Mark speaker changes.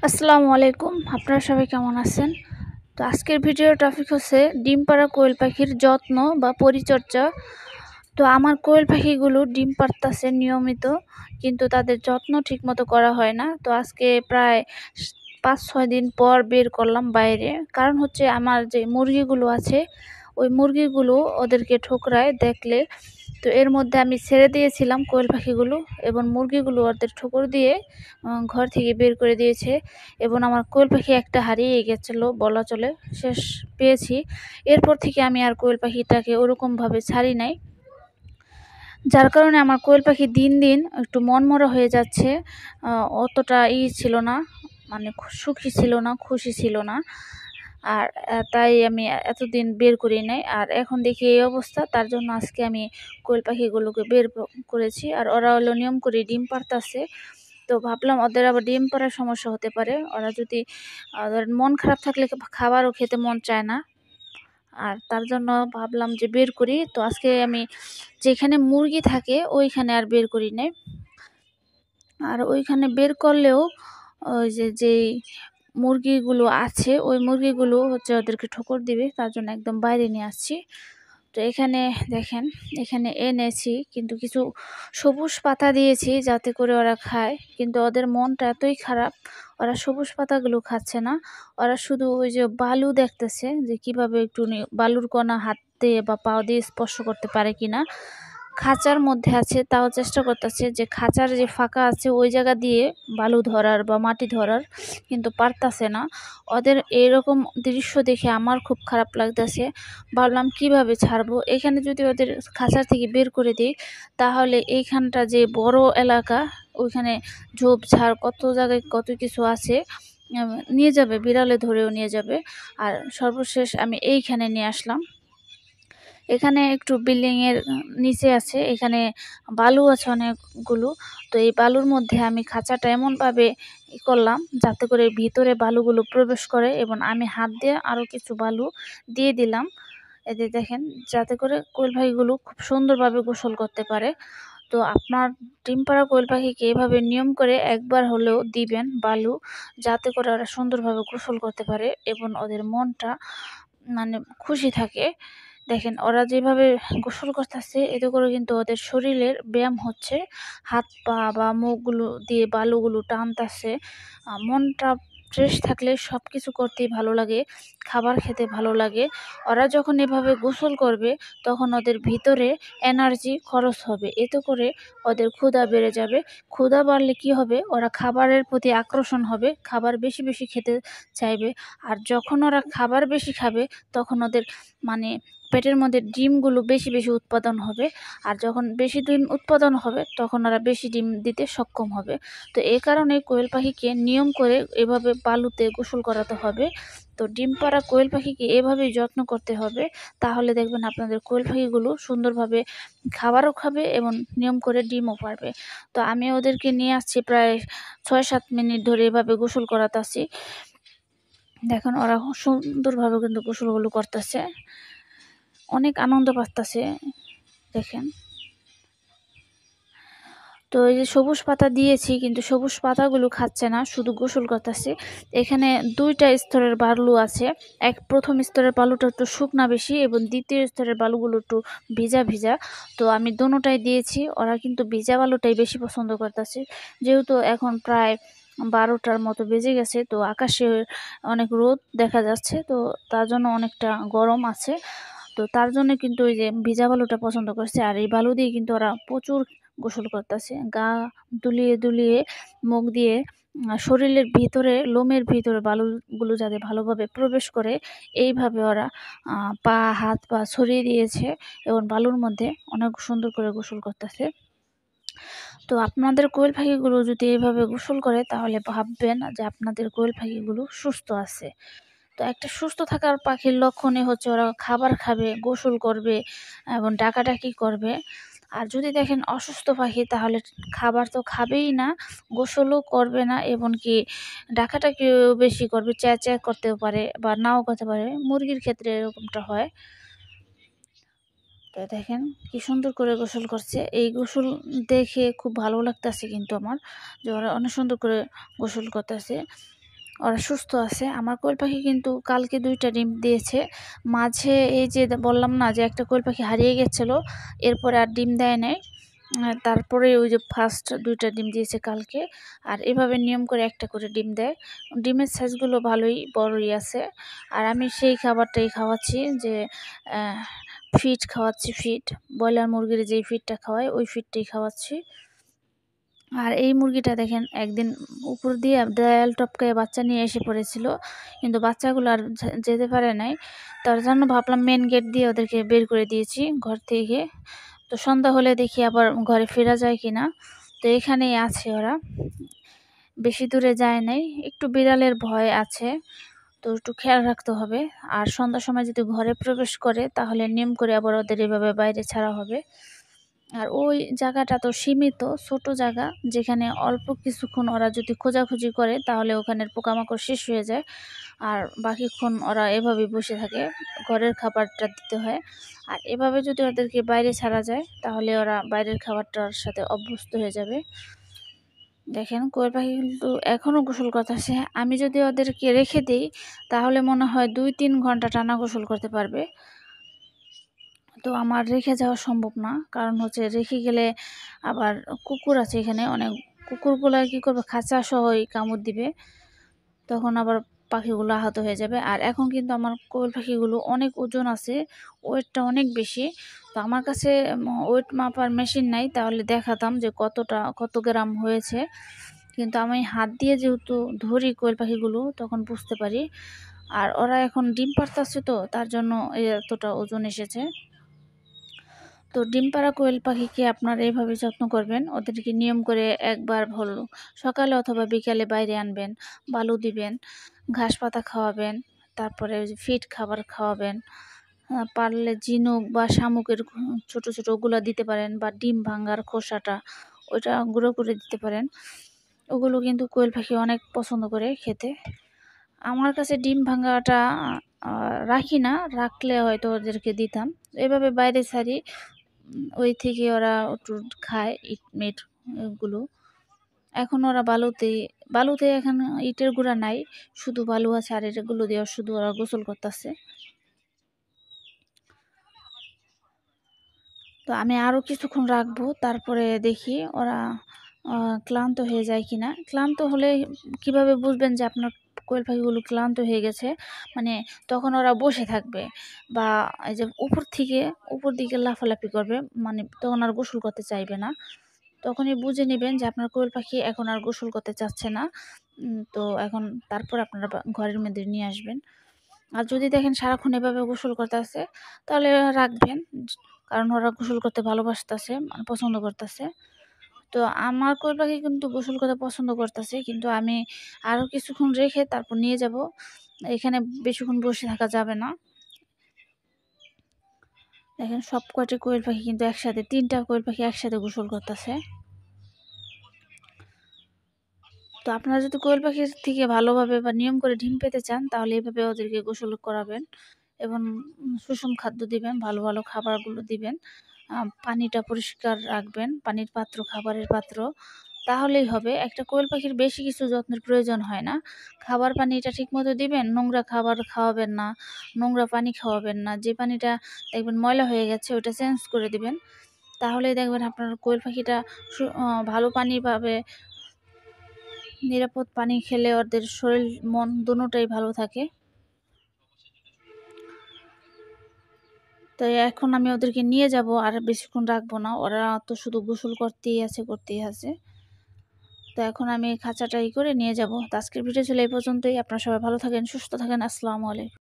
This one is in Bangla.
Speaker 1: আসসালামু আলাইকুম। আপনারা সবাই কেমন আছেন? তো আজকের ভিডিওর টপিক হচ্ছে ডিম পাড়া কোয়েল পাখির যত্ন বা পরিচর্যা। তো আমার কোয়েল পাখিগুলো ডিম পাড়তাছে নিয়মিত, কিন্তু তাদের যত্ন ঠিকমতো করা হয় না। তো আজকে প্রায় ৫-৬ দিন পর বের করলাম বাইরে। কারণ হচ্ছে আমার যে মুরগিগুলো আছে, ওই মুরগিগুলো ওদেরকে ঠোকরায় দেখলে। তো এর মধ্যে আমি ছেড়ে দিয়েছিলাম কোয়েল পাখিগুলো, এবং মুরগিগুলো ওদের ঠোকর দিয়ে ঘর থেকে বের করে দিয়েছে। এবং আমার কোয়েল পাখি একটা হারিয়ে গেছিলো বলা চলে, শেষ পেয়েছি। এরপর থেকে আমি আর কোয়েল পাখিটাকে ওরকমভাবে ছাড়ি নাই, যার কারণে আমার কোয়েল পাখি দিন দিন একটু মনমরা হয়ে যাচ্ছে। অতটা ছিল না, মানে সুখী ছিল না, খুশি ছিল না। আর তাই আমি এতদিন বের করি নাই। আর এখন দেখি এই অবস্থা, তার জন্য আজকে আমি কোয়েল পাখিগুলোকে বের করেছি। আর ওরা হলো নিয়ম করে ডিম পাড়তাছে। তো ভাবলাম ওদের আবার ডিম পাড়ার সমস্যা হতে পারে, ওরা যদি ওদের মন খারাপ থাকলে খাবারও খেতে মন চায় না। আর তার জন্য ভাবলাম যে বের করি। তো আজকে আমি যেখানে মুরগি থাকে ওইখানে আর বের করি নাই। আর ওইখানে বের করলেও ওই যেই মুরগিগুলো আছে, ওই মুরগিগুলো হচ্ছে ওদেরকে ঠোকর দিবে, তার জন্য একদম বাইরে নিয়ে আসছি। তো এখানে দেখেন, এখানে এনেছি, কিন্তু কিছু সবুজ পাতা দিয়েছি যাতে করে ওরা খায়, কিন্তু ওদের মনটা এতই খারাপ, ওরা সবুজ পাতাগুলো খাচ্ছে না। ওরা শুধু ওই যে বালু দেখতেছে, যে কিভাবে একটু বালুর কণা হাত দিয়ে বা পা দিয়ে স্পর্শ করতে পারে কিনা। খাঁচার মধ্যে আছে, তাও চেষ্টা করতেছে যে খাঁচার যে ফাঁকা আছে ওই জায়গা দিয়ে বালু ধরার বা মাটি ধরার, কিন্তু পারতাছে না। ওদের এইরকম দৃশ্য দেখে আমার খুব খারাপ লাগতেছে। ভাবলাম কিভাবে ছাড়বো, এখানে যদি ওদের খাঁচার থেকে বের করে দিই, তাহলে এইখানটা যে বড় এলাকা, ওইখানে ঝোপঝাড় কত জায়গায় কত কিছু আছে, নিয়ে যাবে, বিড়ালে ধরেও নিয়ে যাবে। আর সর্বশেষ আমি এইখানে নিয়ে আসলাম। এখানে একটু বিল্ডিং এর নিচে আছে, এখানে বালু আছে অনেকগুলো। তো এই বালুর মধ্যে আমি খাঁচাটা এমনভাবে করলাম যাতে করে ভিতরে বালুগুলো প্রবেশ করে, এবং আমি হাত দিয়ে আরও কিছু বালু দিয়ে দিলাম। এতে দেখেন, যাতে করে কোয়েল পাখিগুলো খুব সুন্দরভাবে গোসল করতে পারে। তো আপনার ডিম পাড়া কোয়েল পাখিকে এভাবে নিয়ম করে একবার হলেও দিবেন বালু, যাতে করে ওরা সুন্দরভাবে গোসল করতে পারে এবং ওদের মনটা মানে খুশি থাকে। দেখেন ওরা যেভাবে গোসল করতেছে, এতে করে কিন্তু ওদের শরীরের ব্যায়াম হচ্ছে, হাত পা বা মুখগুলো দিয়ে বালুগুলো টানতেছে। মনটা ফ্রেশ থাকলে সব কিছু করতেই ভালো লাগে, খাবার খেতে ভালো লাগে। ওরা যখন এভাবে গোসল করবে, তখন ওদের ভিতরে এনার্জি খরচ হবে, এতে করে ওদের ক্ষুধা বেড়ে যাবে। ক্ষুধা বাড়লে কি হবে, ওরা খাবারের প্রতি আকর্ষণ হবে, খাবার বেশি বেশি খেতে চাইবে। আর যখন ওরা খাবার বেশি খাবে, তখন ওদের মানে পেটের মধ্যে ডিমগুলো বেশি বেশি উৎপাদন হবে। আর যখন বেশি ডিম উৎপাদন হবে, তখন ওরা বেশি ডিম দিতে সক্ষম হবে। তো এই কারণে কোয়েল পাখিকে নিয়ম করে এভাবে বালুতে গোসল করাতে হবে। তো ডিম পাড়া কোয়েল পাখিকে এভাবেই যত্ন করতে হবে, তাহলে দেখবেন আপনাদের কোয়েল পাখিগুলো সুন্দরভাবে খাবারও খাবে এবং নিয়ম করে ডিমও পারবে। তো আমি ওদেরকে নিয়ে আসছি প্রায় ৬-৭ মিনিট ধরে এভাবে গোসল করাতেছি। দেখুন ওরা সুন্দরভাবে কিন্তু গোসলগুলো করতেছে, অনেক আনন্দ পাচ্ছে। দেখেন, তো এই যে সবুজ পাতা দিয়েছি, কিন্তু সবুজ পাতাগুলো খাচ্ছে না, শুধু গোসল করতেছে। এখানে 2টা স্তরের বালু আছে। প্রথম স্তরের বালুটা একটু শুকনা বেশি, এবং দ্বিতীয় স্তরের বালুগুলো একটু ভিজা ভিজা। তো আমি দোনোটাই দিয়েছি, ওরা কিন্তু ভিজা বালুটাই বেশি পছন্দ করতেছে। যেহেতু এখন প্রায় 12টার মতো বেজে গেছে, তো আকাশে অনেক রোদ দেখা যাচ্ছে, তো তার জন্য অনেকটা গরম আছে। তো তার জন্য কিন্তু ওই যে ভিজা বালুটা পছন্দ করছে। আর এই বালু দিয়ে কিন্তু ওরা প্রচুর গোসল করতেছে, গা দুলিয়ে দুলিয়ে, মুখ দিয়ে, শরীরের ভিতরে, লোমের ভিতরে বালুগুলো যাতে ভালোভাবে প্রবেশ করে, এইভাবে ওরা পা হাত পা ছড়িয়ে দিয়েছে, এবং বালুর মধ্যে অনেক সুন্দর করে গোসল করতেছে। তো আপনাদের কোয়েল পাখিগুলো যদি এইভাবে গোসল করে, তাহলে ভাববেন যে আপনাদের কোয়েল পাখিগুলো সুস্থ আছে। তো একটা সুস্থ থাকার পাখির লক্ষণই হচ্ছে ওরা খাবার খাবে, গোসল করবে এবং ডাকাডাকি করবে। আর যদি দেখেন অসুস্থ পাখি, তাহলে খাবার তো খাবেই না, গোসলও করবে না, এমনকি ডাকাডাকিও বেশি করবে, চ্যাঁ চ্যাঁ করতেও পারে বা নাও করতে পারে। মুরগির ক্ষেত্রে এরকমটা হয়। তো দেখেন কি সুন্দর করে গোসল করছে, এই গোসল দেখে খুব ভালো লাগতেছে কিন্তু আমার, যে ওরা অনেক সুন্দর করে গোসল করতেছে। ওরা সুস্থ আছে। আমার কোয়েল পাখি কিন্তু কালকে 2টা ডিম দিয়েছে। মাঝে এই যে বললাম না যে একটা কোয়েল পাখি হারিয়ে গেছিলো, এরপরে আর ডিম দেয় নাই। তারপরে ওই যে ফার্স্ট 2টা ডিম দিয়েছে কালকে। আর এভাবে নিয়ম করে একটা করে ডিম দেয়। ডিমের সাইজগুলো ভালোই বড়ই আছে। আর আমি সেই খাবারটাই খাওয়াচ্ছি, যে ফিড খাওয়াচ্ছি, ফিড ব্রয়লার মুরগির যেই ফিডটা খাওয়াই ওই ফিডটাই খাওয়াচ্ছি। আর এই মুরগিটা দেখেন একদিন উপর দিয়ে দেয়াল টপকায় বাচ্চা নিয়ে এসে পড়েছিল, কিন্তু বাচ্চাগুলো আর যেতে পারে নাই। তার জন্য ভাবলাম মেন গেট দিয়ে ওদেরকে বের করে দিয়েছি ঘর থেকে। তো সন্ধ্যা হলে দেখি আবার ঘরে ফেরা যায় কিনা। তো এখানেই আছে ওরা, বেশি দূরে যায় নাই। একটু বিড়ালের ভয় আছে, তো একটু খেয়াল রাখতে হবে। আর সন্ধ্যার সময় যদি ঘরে প্রবেশ করে তাহলে নিয়ম করে আবার ওদের এভাবে বাইরে ছাড়া হবে। আর ওই জায়গাটা তো সীমিত, ছোট জায়গা, যেখানে অল্প কিছুক্ষণ ওরা যদি খোঁজাখুঁজি করে তাহলে ওখানের পোকামাকড় শেষ হয়ে যায়। আর বাকিক্ষণ ওরা এভাবে বসে থাকে, ঘরের খাবারটা দিতে হয়। আর এভাবে যদি ওদেরকে বাইরে ছাড়া যায় তাহলে ওরা বাইরের খাবারটার সাথে অভ্যস্ত হয়ে যাবে। দেখেন কোয়েল পাখি কিন্তু এখনও গোসল করতেছে। আমি যদি ওদেরকে রেখে দিই তাহলে মনে হয় 2-3 ঘন্টা টানা গোসল করতে পারবে। তো আমার রেখে যাওয়া সম্ভব না, কারণ হচ্ছে রেখে গেলে আবার কুকুর আছে এখানে অনেক, কুকুরগুলো কী করবে, খাঁচা সহই কামড় দিবে, তখন আবার পাখিগুলো আহত হয়ে যাবে। আর এখন কিন্তু আমার কোয়েল পাখিগুলো অনেক ওজন আছে, ওয়েটটা অনেক বেশি। তো আমার কাছে ওয়েট মাপার মেশিন নাই, তাহলে দেখাতাম যে কত গ্রাম হয়েছে। কিন্তু আমি হাত দিয়ে যেহেতু ধরি কোয়েল পাখিগুলো, তখন বুঝতে পারি। আর ওরা এখন ডিম পাড়তেছে, তো তার জন্য এতটা ওজন এসেছে। তো ডিম পাড়া কোয়েল পাখিকে আপনারা এইভাবে যত্ন করবেন। ওদেরকে নিয়ম করে একবার হলো সকালে অথবা বিকালে বাইরে আনবেন, বালু দিবেন, ঘাস পাতা খাওয়াবেন, তারপরে ওই যে ফিড খাবার খাওয়াবেন। পারলে ঝিনুক বা শামুকের ছোট ছোট ওগুলো দিতে পারেন, বা ডিম ভাঙার খোসাটা ওইটা গুঁড়ো করে দিতে পারেন। ওগুলো কিন্তু কোয়েল পাখি অনেক পছন্দ করে খেতে। আমার কাছে ডিম ভাঙাটা রাখি না, রাখলে হয়তো ওদেরকে দিতাম। এভাবে বাইরে ছাড়ি, ওই থেকে ওরা একটু খায় ইট মিট এগুলো। এখন ওরা বালুতে এখন ইটের গুঁড়া নাই, শুধু বালু আছে, আর এগুলো দিয়ে শুধু ওরা গোসল করতেছে। তো আমি আরও কিছুক্ষণ রাখবো, তারপরে দেখি ওরা ক্লান্ত হয়ে যায় কিনা। ক্লান্ত হলে কিভাবে বুঝবেন যে আপনার কোয়েল পাখিগুলো ক্লান্ত হয়ে গেছে, মানে তখন ওরা বসে থাকবে, বা এই যে উপর দিকে লাফালাফি করবে, মানে তখন আর গোসল করতে চাইবে না। তখনই বুঝে নেবেন যে আপনার কোয়েল পাখি এখন আর গোসল করতে চাচ্ছে না। তো এখন তারপর আপনারা ঘরের মধ্যে নিয়ে আসবেন। আর যদি দেখেন সারাক্ষণ এভাবে গোসল করতেছে তাহলে রাখবেন, কারণ ওরা গোসল করতে ভালোবাসতেছে, মানে পছন্দ করতেছে। তো আমার কোয়েল পাখি কিন্তু গোসল করতে পছন্দ করতেছে, কিন্তু আমি আরও কিছুক্ষণ রেখে তারপর নিয়ে যাব। এখানে বেশিক্ষণ বসে থাকা যাবে না। দেখেন সব কয়টি কোয়েল পাখি কিন্তু একসাথে, 3টা কোয়েল পাখি একসাথে গোসল করতেছে। তো আপনারা যদি কোয়েল পাখির থেকে ভালোভাবে বা নিয়ম করে ডিম পেতে চান তাহলে এভাবে ওদেরকে গোসল করাবেন, এবং সুষম খাদ্য দিবেন, ভালো ভালো খাবারগুলো দিবেন। পানিটা পরিষ্কার রাখবেন, পানির পাত্র, খাবারের পাত্র, তাহলেই হবে। একটা কোয়েল পাখির বেশি কিছু যত্নের প্রয়োজন হয় না। খাবার পানিটা ঠিকমতো দিবেন, নোংরা খাবার খাওয়াবেন না, নোংরা পানি খাওয়াবেন না। যে পানিটা দেখবেন ময়লা হয়ে গেছে ওটা চেঞ্জ করে দিবেন, তাহলেই দেখবেন আপনার কোয়েল পাখিটা ভালো পানি পাবে। নিরাপদ পানি খেলে ওদের শরীর মন দুটোটাই ভালো থাকে। তো এখন আমি ওদেরকে নিয়ে যাব, আর বেশিক্ষণ রাখবো না, ওরা তো শুধু গোসল করতেই আছে। তো এখন আমি খাঁচাটা করে নিয়ে যাব। তো আজকের ভিডিও ছিল এই পর্যন্তই। আপনারা সবাই ভালো থাকেন, সুস্থ থাকেন। আসসালামু আলাইকুম।